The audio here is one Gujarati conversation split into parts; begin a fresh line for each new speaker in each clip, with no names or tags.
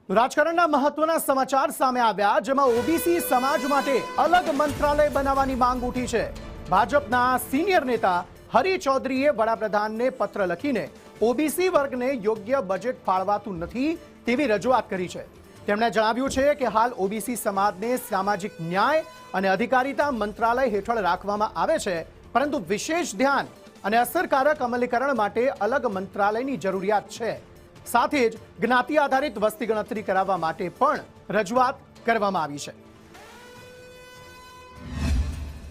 રાજકારણના મહત્વના સમાચાર સામે આવ્યા, જેમાં ઓબીસી સમાજ માટે અલગ મંત્રાલય બનાવવાની માંગ ઉઠી છે। ભાજપના સિનિયર નેતા હરી ચૌધરીએ વડાપ્રધાનને પત્ર લખીને ઓબીસી વર્ગને યોગ્ય બજેટ ફાળવાતું નથી તેવી રજૂઆત કરી છે। તેમણે જણાવ્યું છે કે હાલ ઓબીસી સમાજને સામાજિક ન્યાય અને અધિકારીતા મંત્રાલય હેઠળ રાખવામાં આવે છે, પરંતુ વિશેષ ધ્યાન અને અસરકારક અમલીકરણ માટે અલગ મંત્રાલયની જરૂરિયાત છે। સાથે જ જ્ઞાતિ આધારિત વસ્તી ગણતરી કરાવવા માટે પણ રજૂઆત કરવામાં આવી છે।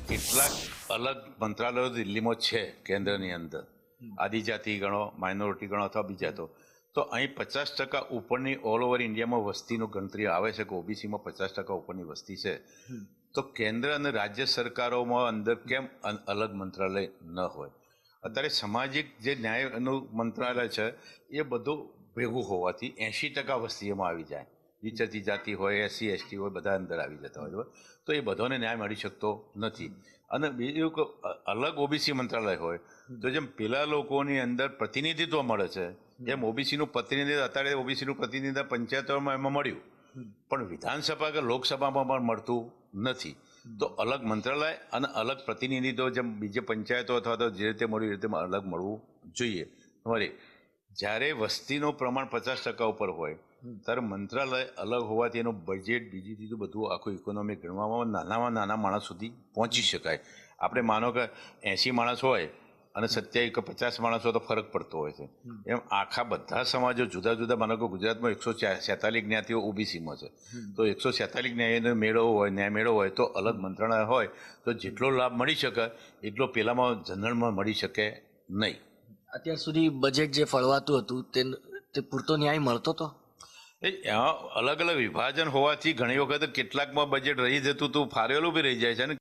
કેટલાક અલગ મંત્રાલયો દિલ્હીમાં છે કેન્દ્રની અંદર, આદિજાતિ ગણો, માઇનોરિટી ગણો અથવા બીજા તો અહીં 50% ઉપરની ઓલ ઓવર ઇન્ડિયામાં વસ્તીનું ગણતરી આવે છે કે ઓબીસીમાં 50% ઉપરની વસ્તી છે, તો કેન્દ્ર અને રાજ્ય સરકારોમાં અંદર કેમ અલગ મંત્રાલય ન હોય? અત્યારે સામાજિક જે ન્યાયનું મંત્રાલય છે એ બધું ભેગું હોવાથી 80% વસ્તી એમાં આવી જાય, વિચરતી જાતિ હોય, SC ST હોય, બધા અંદર આવી જતા હોય, તો એ બધાને ન્યાય મળી શકતો નથી। અને બીજું કે અલગ ઓબીસી મંત્રાલય હોય તો જેમ પેલા લોકોની અંદર પ્રતિનિધિત્વ મળે છે, એમ ઓબીસીનું પ્રતિનિધિત્વ અત્યારે ઓબીસીનું પ્રતિનિધિત્વ પંચાયતોમાં એમાં મળ્યું, પણ વિધાનસભા કે લોકસભામાં પણ મળતું નથી। તો અલગ મંત્રાલય અને અલગ પ્રતિનિધિત્વ જેમ બીજે પંચાયતો અથવા તો જે રીતે મળ્યું એ રીતે અલગ મળવું જોઈએ। તમારે જ્યારે વસ્તીનું પ્રમાણ 50% ઉપર હોય ત્યારે મંત્રાલય અલગ હોવાથી એનું બજેટ બીજી બીજું બધું આખું ઇકોનોમી ગણવામાં નાનામાં નાના માણસ સુધી પહોંચી શકાય। આપણે માનો કે 80 માણસ હોય અને 50 માણસ હોય તો ફરક પડતો હોય છે, એમ આખા બધા સમાજો જુદા જુદા, માનો કે ગુજરાતમાં 146 જ્ઞાતિઓ ઓબીસીમાં છે, તો 146 ન્યાયનો મેળવવો હોય, ન્યાય મેળવવો હોય તો અલગ મંત્રાલય હોય તો જેટલો લાભ મળી શકે એટલો પેલામાં જનરલમાં મળી શકે નહીં।
અત્યાર સુધી બજેટ જે ફળવાતું હતું તે પૂરતો ન્યાય મળતો હતો?
અલગ અલગ વિભાજન હોવાથી ઘણી વખત કેટલાકમાં બજેટ રહી જતું હતું, ફાળવેલું બી રહી જાય છે અને